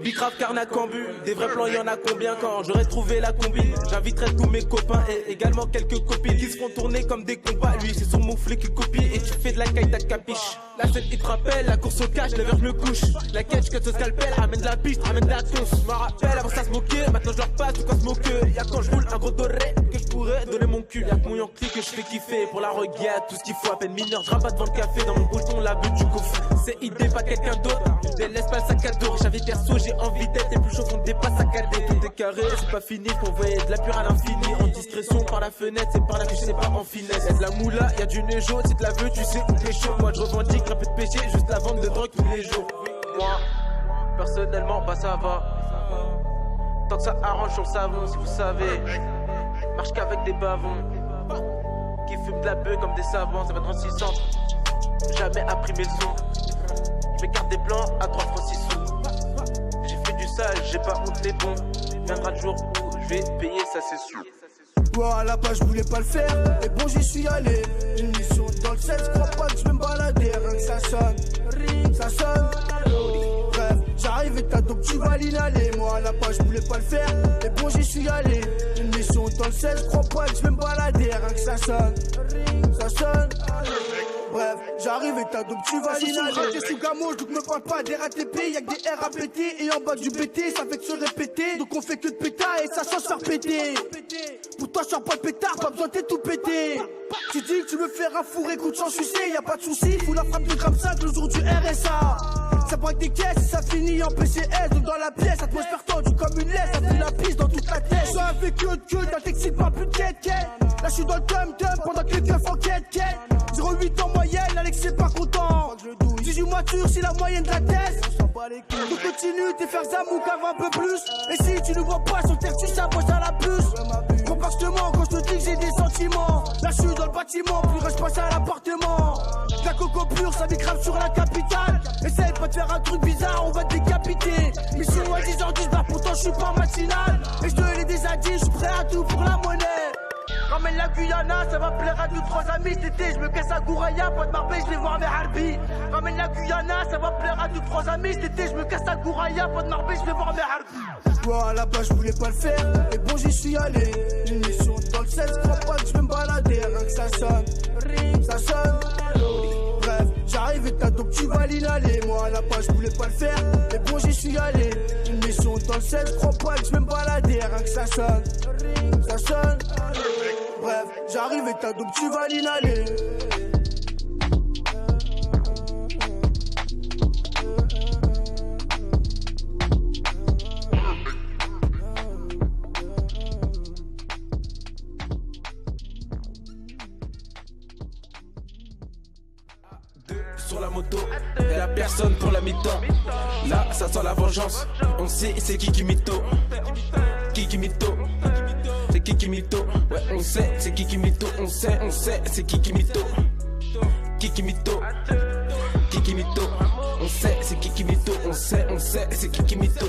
Bicrave, Carnac, Cambu, des vrais plans y'en a combien? Quand j'aurais trouvé la combine, j'inviterai tous mes copains et également quelques copines qui se font tourner comme des combats. Lui c'est son mouflé qui copie et tu fais de la caille, t'as capiche. La scène il te rappelle, la course au cash, 9h je me couche. La catch que ce scalpel, ramène de la piste, ramène de la sauce. Je m'en rappelle avant ça se moquer, maintenant je leur passe tout quand se moquer. Y'a quand je roule un gros doré que je pourrais donner mon cul. Y'a que mon Yankee que je fais kiffer pour la reggae, tout ce qu'il faut à peine mineur. Je rabatte devant le café, dans mon bouton la butte du coffre. C'est idée, pas quelqu'un d'autre. Je délaisse pas le sac à dos, j'avais perso, j'ai envie d'être les plus chauds, on dépasse saccadé. Tout est carré, c'est pas fini, pour voyer de la pure à l'infini. En discrétion par la fenêtre, c'est par là que je sais pas en finesse. Y'a de la moula, y'a du nejo, si te la veux, tu sais où t'es chaud. Moi je revendique un peu de péché, juste la vente de drogue tous les jours. Moi, personnellement, bah ça va. Tant que ça arrange sur le savon, si vous savez. Marche qu'avec des bavons qui fument de la beuh comme des savants, ça va 36 cents. Jamais appris mes sons. Je m'écarte des plans à 3 francs 6 sous. J'ai fait du sale, j'ai pas honte mais bon. Viendra le jour où je vais payer, ça c'est sûr. Ouais, à la base je voulais pas le faire, et bon j'y suis allé. Une mission dans le 16, je crois pas que je vais me balader. Rien que ça sonne, ça sonne. Bref, j'arrive et t'as donc tu vas l'inhaler. Moi à la base je voulais pas le faire, et bon j'y suis allé. Une mission dans le 16, je crois pas que je vais me balader. Rien que ça sonne, ça sonne. Bref, j'arrive et t'as donc tu vas l'inhaler. T'es sous gamos, donc me parle pas des RATP. Y'a que des R à péter et en bas du BT, ça fait que se répéter. Donc on fait que de pétard et ça change faire péter. Pour toi, je sors pas de pétard, pas besoin de tout péter. Tu dis que tu veux faire un four, écoute sans sucer, y'a pas de soucis. Fous la frappe de gramme 5 le jour du RSA. Ça braque des caisses, ça finit en PCS. Donc dans la pièce, atmosphère tendue comme une laisse. Ça fait la piste dans toute la tête. Je suis avec eux de queue, d'un t'excite pas plus de quête. Là je suis dans le tum-tum pendant que les keufs en quête. 0,8 en moyenne, Alex c'est pas content. 18 mois si la moyenne de la thèse. Donc continue, t'es faire Zamouk avant un peu plus. Et si tu ne vois pas sur terre, tu s'approches à la puce. Comportement quand je te dis que j'ai des sentiments. Là je suis dans le bâtiment, plus je passe à l'appartement. La coco pure, ça m'écrame sur la capitale. Essaye pas de faire un truc bizarre, on va te décapiter. Mission à 10h10, bah pourtant je suis pas matinal. Et je te l'ai déjà dit, je suis prêt à tout pour la monnaie. Ramène la Guyana, ça va plaire à 2-3 amis cet été. Je me casse à Gouraya, pas de Marbella, je vais voir mes Harbi. Ramène la Guyana, ça va plaire à 2-3 amis cet été. Je me casse à Gouraya, pas de Marbella, je vais voir mes Harbi. Ouais, à la base je voulais pas le faire, et bon j'y suis allé. Une mission dans le 16, je crois pas que je vais me balader. Rien que ça sonne, ça sonne. Bref, j'arrive et t'as donc tu vas l'inhaler. Moi à la base je voulais pas le faire, et bon j'y suis allé. Une mission dans le 16, je crois pas que je vais me balader. Rien que ça sonne, ça sonne. Bref, j'arrive et t'as donc tu vas l'inhaler. Sur la moto, y'a personne pour la mi-temps. Là, ça sent la vengeance. On sait c'est qui mytho. Qui mytho. C'est qui mytho. Ouais, on sait c'est qui mytho. On sait c'est qui mytho. Qui mytho. Qui mytho. On sait c'est qui mytho. On sait c'est qui mytho.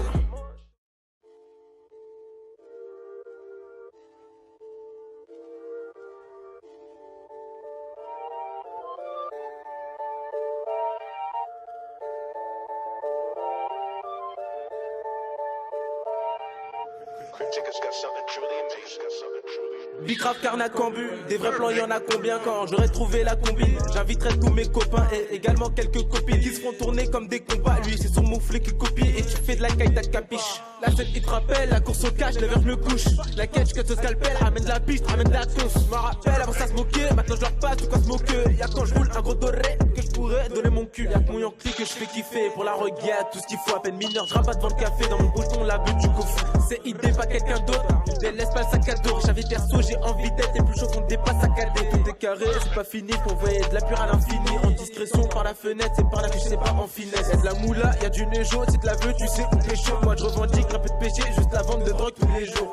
Bicrave, Carnac, Cambu, des vrais plans y'en a combien? Quand j'aurais trouvé la combine, j'inviterai tous mes copains et également quelques copines qui se font tourner comme des combats. Lui c'est son mouflé qui copie et tu fais de la caille, t'as capiche. La scène il te rappelle, la course au cash, 9h je me couche. La catch que ce scalpel, ramène de la piste, ramène de la sauce. Je m'en rappelle avant ça se moquer, maintenant je leur passe tout quand se moquer. Y'a quand je roule un gros doré que je pourrais donner mon cul. Y'a que mon Yankee que je fais kiffer pour la reggae, tout ce qu'il faut à peine mineur. Je rabatte devant le café, dans mon bouton la butte du coffre. C'est idée, pas quelqu'un d'autre. Je délaisse pas le sac à dos, j'avais perso, j'ai envie d'être les plus chauds, on dépasse saccadé. Tout est carré, c'est pas fini, pour voyer de la pure à l'infini. En discrétion par la fenêtre, c'est par là que je sais pas en finesse. Y'a de la moula, y'a du nejo, si te la veux, tu sais où t'es chaud. Moi je revendique un peu de péché, juste la vente de drogue tous les jours.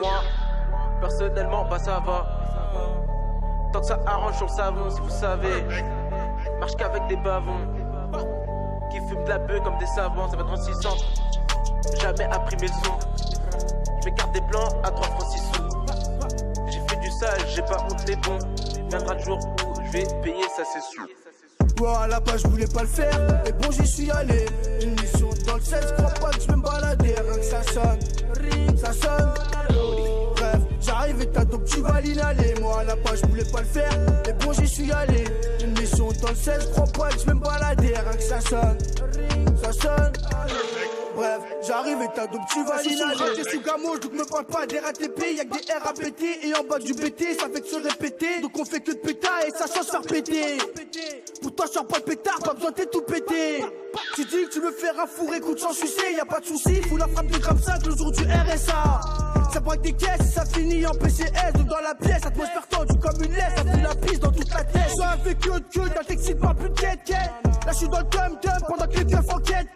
Moi, personnellement, bah ça va. Tant que ça arrange sur le savon, si vous savez. Marche qu'avec des bavons qui fument de la beuh comme des savants, ça va 36 cents. Jamais appris mes sons. Je m'écarte des plans à 3 francs 6 sous. J'ai fait du sale, j'ai pas honte mais bon. Viendra le jour où je vais payer, ça c'est sûr. Ouais, à la base, je voulais pas le faire. Et bon, j'y suis allé. Une mission dans le 16, crois pas que je vais me balader. Rien que ça sonne, ça sonne. Bref, j'arrive et t'as donc tu vas l'inhaler. Moi, à la base, je voulais pas le faire. Et bon, j'y suis allé. Une mission dans le 16, crois pas que je vais me balader. Rien que ça sonne, ça sonne. Bref, j'arrive et t'as donc tu vas l'inhaler. J'suis sous gamos, donc me parle pas des RATP. Y'a que des RAPT et en bas du BT, ça fait que se répéter. Donc on fait que de pétard et ça change faire péter. Pour toi, j'sors pas de pétard, pas besoin de tout péter. Tu dis que tu me fais rafourer, coup de sang sucé, y'a pas de soucis. Fous la frappe de gramme 5 le jour du RSA. Ça braque des caisses et ça finit en PCS. Donc dans la pièce, atmosphère tendue comme une laisse. Ça fait la piste dans toute la tête. J'suis avec eux de queue, t'as t'excite pas plus de quête. Là j'suis dans le tum-tum pendant que les keufs en quête.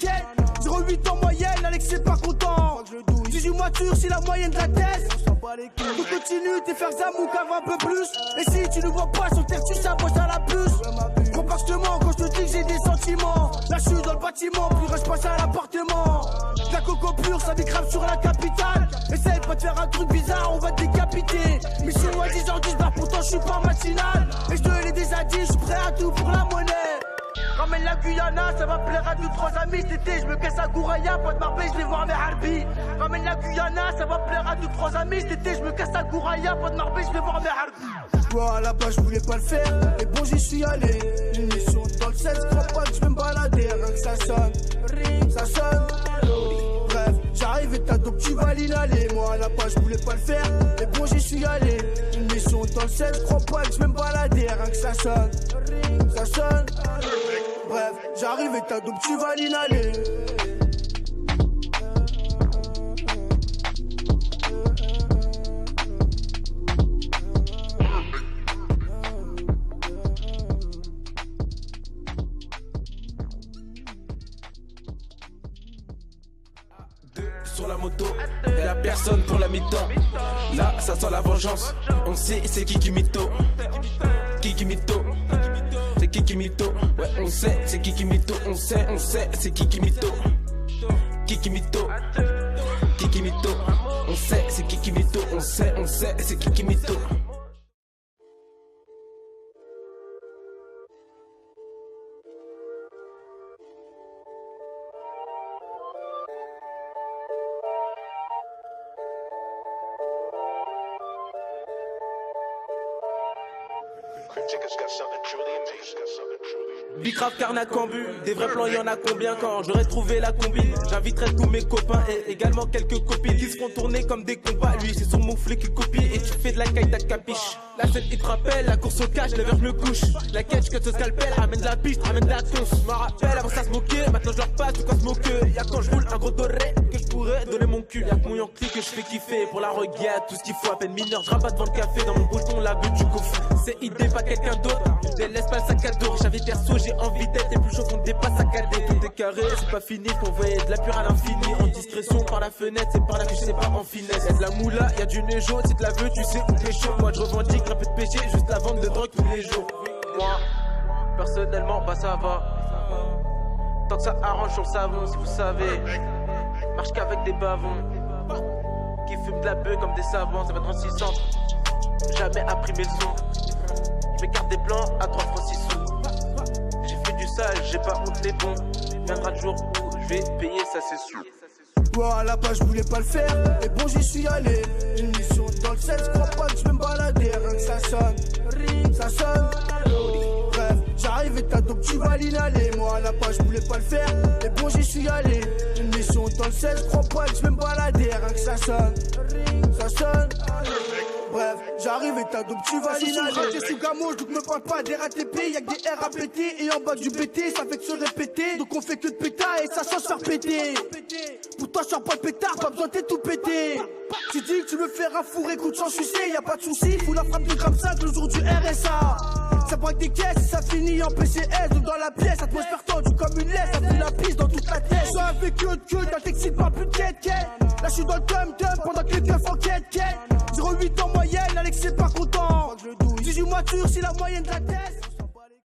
0,8 en moyenne, Alex c'est pas content. 18 mois sûr, c'est la moyenne de la thèse. Donc continue, t'es faire Zamouk avant un peu plus. Et si tu ne vois pas sur terre, tu s'approches à la puce. Compactement quand je te dis que j'ai des sentiments. Là je suis dans le bâtiment, puis je passe à l'appartement. La coco pure, ça décrame sur la capitale. Essaye pas de faire un truc bizarre, on va te décapiter. Mission à 10h10, bah pourtant je suis pas matinal. Et je te l'ai déjà dit, je suis prêt à tout pour la monnaie. Ramène la Guyana, ça va plaire à 2-3 amis cet été. Je me casse à Gouraya, pas de Marbella, je vais voir mes Harbi. Ramène la Guyana, ça va plaire à 2-3 amis cet été. Je me casse à Gouraya, pas de Marbella, je vais voir mes Harbi. Ouais, à la base, je voulais pas le faire. Et bon, j'y suis allé. Une mission dans le 16, crois pas que je vais me balader. Rien que ça sonne, ça sonne. Bref, j'arrive et t'as donc tu vas l'inhaler. Moi, à la base, je voulais pas le faire. Et bon, j'y suis allé. Une mission dans le 16, crois pas que je vais me balader. Rien que ça sonne, ça sonne. Bref, j'arrive et t'as donc tu vas l'inhaler. Sur la moto, et la personne pour la mi-temps. Là, ça sent la vengeance. On sait c'est qui mito. Qui mito. C'est qui mito. Ouais, on sait c'est qui mito. On sait c'est qui mito. Qui mito. Qui mito. On sait c'est qui mito. On sait c'est qui mito. Bicrave Carnacambu, des vrais plans y'en a combien quand j'aurais trouvé la combine. J'inviterai tous mes copains et également quelques copines qui se font tourner comme des combats. Lui c'est son mouflé qui copie et tu fais de la caille ta capiche. La scène il te rappelle, la course au cash, les verres je me couche. La catch que ce scalpel, ramène de la piste, ramène de la tosse. Je m'en rappelle avant ça se moquer, maintenant je leur passe tout quoi se moquer. Y'a quand je roule un gros doré que je pourrais donner mon cul. Y'a que mon Yankee que je fais kiffer pour la reggae, tout ce qu'il faut à peine mineur. Je rabatte devant le café dans mon bouton, la butte du coffre. C'est idée pas quelqu'un d'autre, je laisse pas le sac à dos. J'avais perso, j'ai envie d'être et plus chaud qu'on dépasse saccadé. Tout est carré, c'est pas fini, qu'on voyait de la pure à l'infini. En discrétion par la fenêtre, c'est par là que je sais pas en finesse. Y'a de la moula, y'a du nejo, si te la veux, tu sais où t'es chaud. Moi je revendique un peu de péché, juste la vente de drogue tous les jours. Moi, personnellement, bah ça va. Tant que ça arrange sur le savon, si vous savez. Marche qu'avec des bavons qui fument de la beuh comme des savants, ça va être en 600. Jamais appris mes leçons. Je m'écarte des plans à 3 francs 6 sous. J'ai fait du sale, j'ai pas honte les bons. Viendra le jour où je vais payer, ça c'est sûr. Ouais, à la base, je voulais pas le faire. Et bon, j'y suis allé. Une mission dans le 16, crois pas que je vais me balader. Rien que ça sonne, ça sonne. Bref, j'arrive et t'as donc tu vas l'inhaler. Moi, à la base, je voulais pas le faire. Et bon, j'y suis allé. Une mission dans le 16, crois pas que je vais me balader. Rien que ça sonne, ça sonne. Bref, j'arrive et t'as donc tu vas l'inhaler. T'es sous gamos, donc me parle pas des RATP. Y'a que des RAPT et en bas du BT, ça fait que se répéter. Donc on fait que de pétard et ça change faire péter. Pour toi, j'sors pas de pétard, pas besoin de tout péter. Tu dis que tu me fais rafourer, coup de sang sucé, y'a pas de soucis. Fous la frappe de gramme 5 le jour du RSA. Ça braque des caisses et ça finit en PCS. Donc dans la pièce, atmosphère tendue comme une laisse. Ça fait la piste dans toute la tête. J'suis avec eux de queue, t'as t'excite pas plus de quête. Là j'suis dans le tum-tum pendant que les keufs en quête. 0,8 en moyenne, Alex c'est pas content. 18 mois sûr, c'est la moyenne de la tête.